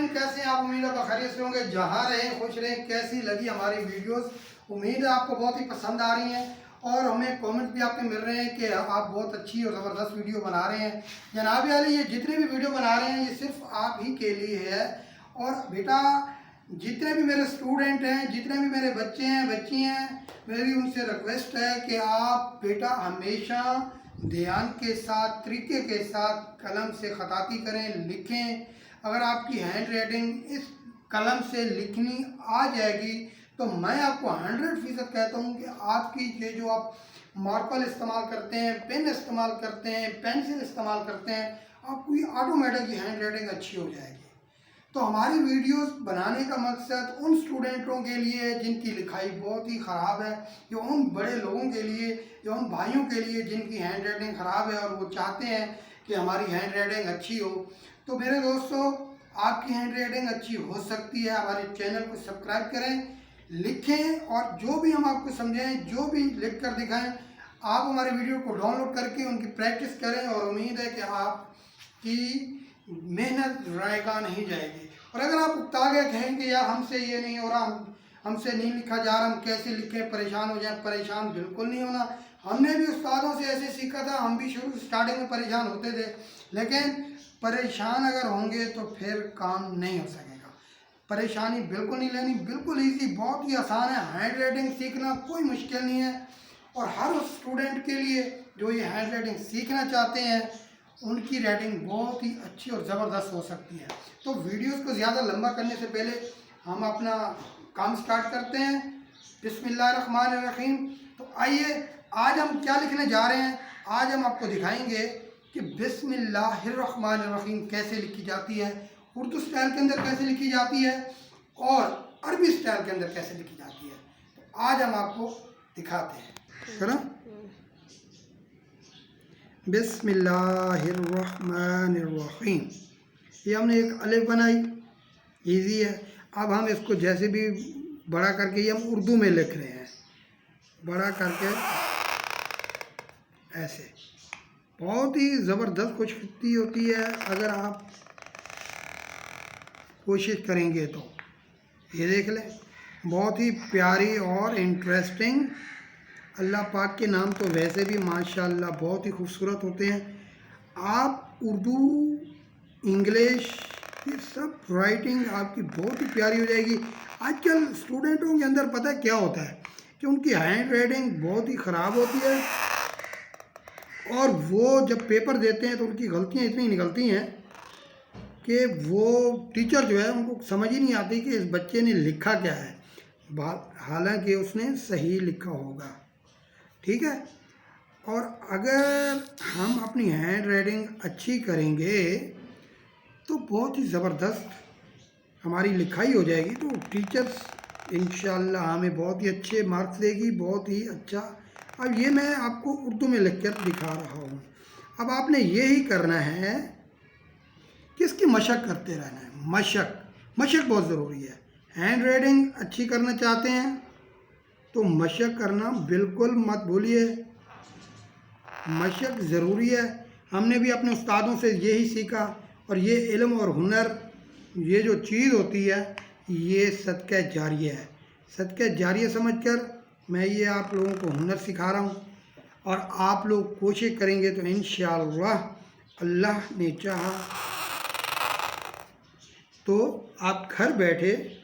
नाज़रीन, कैसे हैं आप? उम्मीद है खैरियत से होंगे। जहाँ रहें खुश रहें। कैसी लगी हमारी वीडियोस? उम्मीद है आपको बहुत ही पसंद आ रही हैं और हमें कमेंट भी आपके मिल रहे हैं कि आप बहुत अच्छी और ज़बरदस्त वीडियो बना रहे हैं। जनाब वाली, ये जितने भी वीडियो बना रहे हैं ये सिर्फ आप ही के लिए है। और बेटा, जितने भी मेरे स्टूडेंट हैं, जितने भी मेरे बच्चे हैं, बच्ची हैं, मेरी उनसे रिक्वेस्ट है कि आप बेटा हमेशा ध्यान के साथ, तरीके के साथ कलम से खताती करें, लिखें। अगर आपकी हैंड राइटिंग इस कलम से लिखनी आ जाएगी तो मैं आपको 100% कहता हूँ कि आपकी ये जो आप मार्कर इस्तेमाल करते हैं, पेन इस्तेमाल करते हैं, पेंसिल इस्तेमाल करते हैं, आपकी ऑटोमेटिक हैंड राइटिंग अच्छी हो जाएगी। तो हमारी वीडियोस बनाने का मकसद उन स्टूडेंटों के लिए है जिनकी लिखाई बहुत ही ख़राब है, या उन बड़े लोगों के लिए, या उन भाइयों के लिए जिनकी हैंड राइटिंग ख़राब है और वो चाहते हैं कि हमारी हैंड राइटिंग अच्छी हो। तो मेरे दोस्तों, आपकी हैंड राइटिंग अच्छी हो सकती है। हमारे चैनल को सब्सक्राइब करें, लिखें, और जो भी हम आपको समझाएं, जो भी लिख कर दिखाएं, आप हमारे वीडियो को डाउनलोड करके उनकी प्रैक्टिस करें। और उम्मीद है कि आपकी मेहनत रायगा नहीं जाएगी। और अगर आप उकता गए कहें कि यार हमसे ये नहीं हो रहा, हमसे नहीं लिखा जा रहा, हम कैसे लिखें, परेशान हो जाए, परेशान बिल्कुल नहीं होना। हमने भी उस्तादों से ऐसे सीखा था, हम भी शुरू स्टार्टिंग में परेशान होते थे, लेकिन परेशान अगर होंगे तो फिर काम नहीं हो सकेगा। परेशानी बिल्कुल नहीं लेनी, बिल्कुल ईजी, बहुत ही आसान है। हैंड राइटिंग सीखना कोई मुश्किल नहीं है। और हर उस स्टूडेंट के लिए जो ये हैंड राइटिंग सीखना चाहते हैं, उनकी राइटिंग बहुत ही अच्छी और ज़बरदस्त हो सकती है। तो वीडियोस को ज़्यादा लंबा करने से पहले हम अपना काम स्टार्ट करते हैं। बिस्मिल्लाहिर्रहमानिर्रहीम। तो आइए, आज हम क्या लिखने जा रहे हैं। आज हम आपको दिखाएंगे कि बिस्मिल्लाहिर्रहमानिर्रहीम कैसे लिखी जाती है, उर्दू स्टाइल के अंदर कैसे लिखी जाती है, और अरबी स्टाइल के अंदर कैसे लिखी जाती है। तो आज हम आपको दिखाते हैं, है ना। बिस्मिल्लाहिर्रहमानिर्रहीम। ये हमने एक अलिफ बनाई, इजी है। अब हम इसको जैसे भी बड़ा करके, ये हम उर्दू में लिख रहे हैं, बड़ा करके ऐसे। बहुत ही ज़बरदस्त खुशखुशी होती है अगर आप कोशिश करेंगे तो। ये देख लें, बहुत ही प्यारी और इंटरेस्टिंग। अल्लाह पाक के नाम तो वैसे भी माशाल्लाह बहुत ही खूबसूरत होते हैं। आप उर्दू, इंग्लिश, ये सब राइटिंग आपकी बहुत ही प्यारी हो जाएगी। आजकल स्टूडेंटों के अंदर पता है क्या होता है कि उनकी हैंड राइटिंग बहुत ही ख़राब होती है, और वो जब पेपर देते हैं तो उनकी गलतियाँ इतनी निकलती हैं कि वो टीचर जो है उनको समझ ही नहीं आती कि इस बच्चे ने लिखा क्या है, हालांकि उसने सही लिखा होगा। ठीक है। और अगर हम अपनी हैंड राइटिंग अच्छी करेंगे तो बहुत ही ज़बरदस्त हमारी लिखाई हो जाएगी। तो टीचर्स इंशाल्लाह हमें बहुत ही अच्छे मार्क्स देगी, बहुत ही अच्छा। अब ये मैं आपको उर्दू में लिख कर दिखा रहा हूँ। अब आपने ये ही करना है कि इसकी मशक करते रहना है। मशक बहुत ज़रूरी है। हैंड राइटिंग अच्छी करना चाहते हैं तो मशक करना बिल्कुल मत भूलिए, मशक ज़रूरी है। हमने भी अपने उस्तादों से यही सीखा। और ये इल्म और हुनर, ये जो चीज़ होती है, ये सदका जारिया है। सदका जारिया समझकर मैं ये आप लोगों को हुनर सिखा रहा हूँ, और आप लोग कोशिश करेंगे तो इंशाअल्लाह अल्लाह ने चाहा तो आप घर बैठे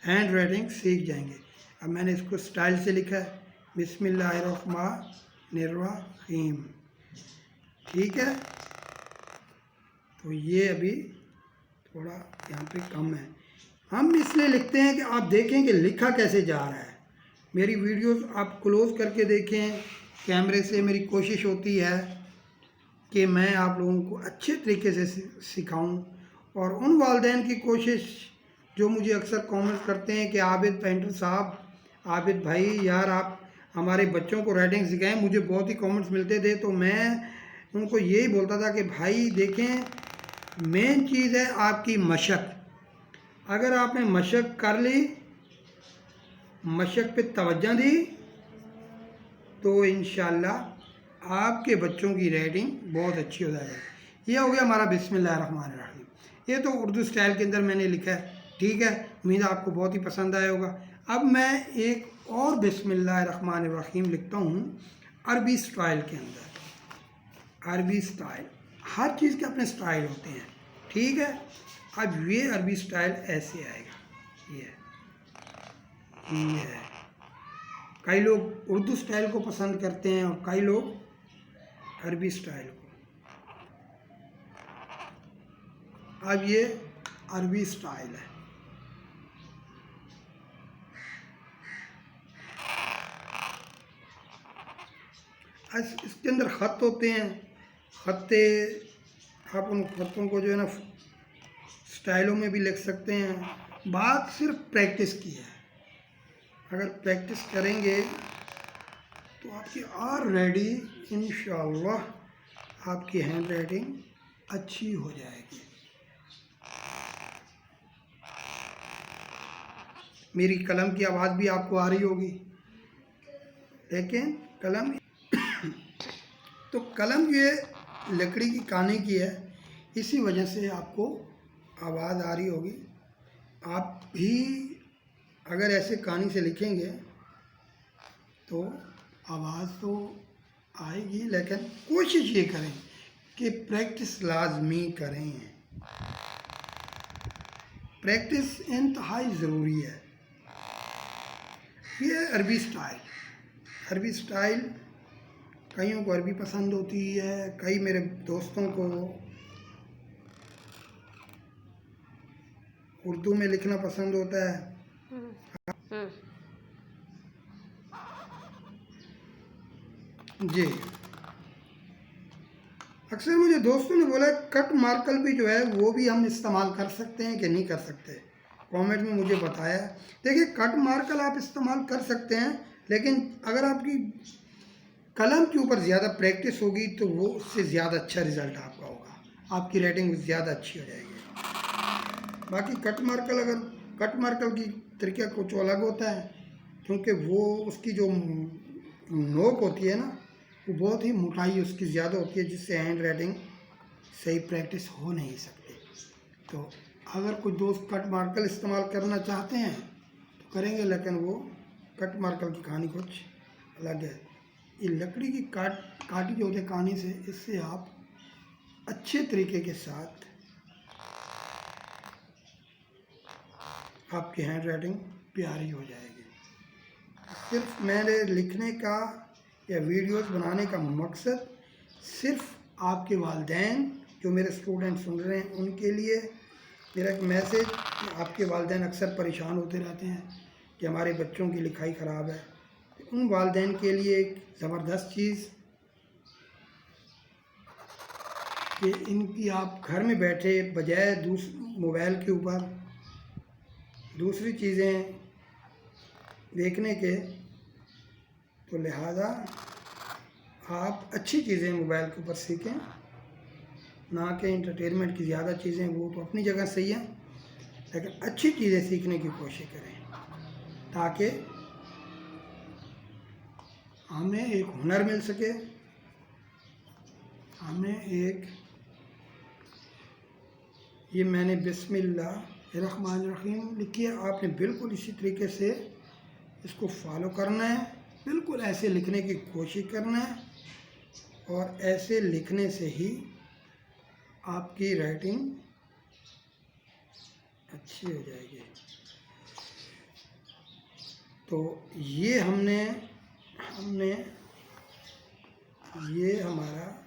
हैंड राइटिंग सीख जाएंगे। अब मैंने इसको स्टाइल से लिखा है, बिस्मिल्लाहिर्रहमानिर्रहीम। ठीक है। तो ये अभी थोड़ा यहाँ पे कम है। हम इसलिए लिखते हैं कि आप देखें कि लिखा कैसे जा रहा है। मेरी वीडियोस आप क्लोज करके देखें कैमरे से। मेरी कोशिश होती है कि मैं आप लोगों को अच्छे तरीके से सिखाऊं। और उन वालिदैन की कोशिश जो मुझे अक्सर कमेंट करते हैं कि आबिद पेंटर साहब, आबिद भाई, यार आप हमारे बच्चों को राइटिंग सिखाएं। मुझे बहुत ही कमेंट्स मिलते थे, तो मैं उनको यही बोलता था कि भाई देखें, मेन चीज़ है आपकी मशक। अगर आपने मशक कर ली, मशक पे तवज्जो दी, तो इंशाल्लाह आपके बच्चों की राइटिंग बहुत अच्छी हो जाएगी। ये हो गया हमारा बिस्मिल्लाहिर्रहमानिर्रहीम। ये तो उर्दू स्टाइल के अंदर मैंने लिखा है, ठीक है। उम्मीद आपको बहुत ही पसंद आया होगा। अब मैं एक और बिस्मिल्लाहिर्रहमानिर्रहीम लिखता हूँ अरबी स्टाइल के अंदर। अरबी स्टाइल, हर चीज़ के अपने स्टाइल होते हैं, ठीक है। अब ये अरबी स्टाइल ऐसे आएगा, ये है। कई लोग उर्दू स्टाइल को पसंद करते हैं और कई लोग अरबी स्टाइल को। अब ये अरबी स्टाइल है। इसके अंदर ख़त होते हैं, ख़त्ते, आप उन ख़तों को जो है ना स्टाइलों में भी लिख सकते हैं। बात सिर्फ प्रैक्टिस की है। अगर प्रैक्टिस करेंगे तो आपकी ऑलरेडी इंशाअल्लाह आपकी हैंड राइटिंग अच्छी हो जाएगी। मेरी कलम की आवाज़ भी आपको आ रही होगी, लेकिन कलम तो कलम ये लकड़ी की काने की है, इसी वजह से आपको आवाज़ आ रही होगी। आप भी अगर ऐसे कानी से लिखेंगे तो आवाज़ तो आएगी, लेकिन कोशिश ये करें कि प्रैक्टिस लाजमी करें। प्रैक्टिस इंतहाई ज़रूरी है। ये अरबी स्टाइल, अरबी स्टाइल कईयों को अरबी पसंद होती है, कई मेरे दोस्तों को उर्दू में लिखना पसंद होता है। जी, अक्सर मुझे दोस्तों ने बोला कट मार्कर भी जो है वो भी हम इस्तेमाल कर सकते हैं कि नहीं कर सकते, कमेंट में मुझे बताया। देखिए, कट मार्कर आप इस्तेमाल कर सकते हैं, लेकिन अगर आपकी कलम के ऊपर ज़्यादा प्रैक्टिस होगी तो वो उससे ज़्यादा अच्छा रिज़ल्ट आपका होगा, आपकी राइटिंग ज़्यादा अच्छी हो जाएगी। बाकी कट मार्कर, अगर कट मार्कर की तरीका कुछ अलग होता है, क्योंकि वो उसकी जो नोक होती है ना, वो बहुत ही मोटाई उसकी ज़्यादा होती है, जिससे हैंड राइटिंग सही प्रैक्टिस हो नहीं सकती। तो अगर कोई दोस्त कट मार्कर इस्तेमाल करना चाहते हैं तो करेंगे, लेकिन वो कट मार्कर की कहानी कुछ अलग है। ये लकड़ी की काटी जो होती है कहानी से, इससे आप अच्छे तरीके के साथ आपकी हैंड राइटिंग प्यारी हो जाएगी। सिर्फ मेरे लिखने का या वीडियोस बनाने का मकसद सिर्फ आपके वालिदैन, जो मेरे स्टूडेंट सुन रहे हैं, उनके लिए मेरा एक मैसेज। आपके वालिदैन अक्सर परेशान होते रहते हैं कि हमारे बच्चों की लिखाई ख़राब है। उन वालिदैन के लिए एक ज़बरदस्त चीज़ कि इनकी आप घर में बैठे बजाय मोबाइल के ऊपर दूसरी चीज़ें देखने के, तो लिहाजा आप अच्छी चीज़ें मोबाइल के ऊपर सीखें, ना कि इंटरटेनमेंट की ज़्यादा चीज़ें। वो तो अपनी जगह सही है, लेकिन अच्छी चीज़ें सीखने की कोशिश करें, ताकि हमें एक हुनर मिल सके, हमें एक, ये मैंने बिस्मिल्लाहिर्रहमानिर्रहीम लिखी है, आपने बिल्कुल इसी तरीके से इसको फॉलो करना है, बिल्कुल ऐसे लिखने की कोशिश करना है, और ऐसे लिखने से ही आपकी राइटिंग अच्छी हो जाएगी। तो ये हमने ये हमारा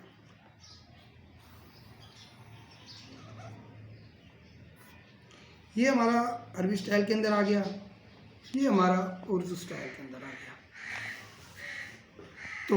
अरबी स्टाइल के अंदर आ गया, ये हमारा उर्दू स्टाइल के अंदर आ गया। तो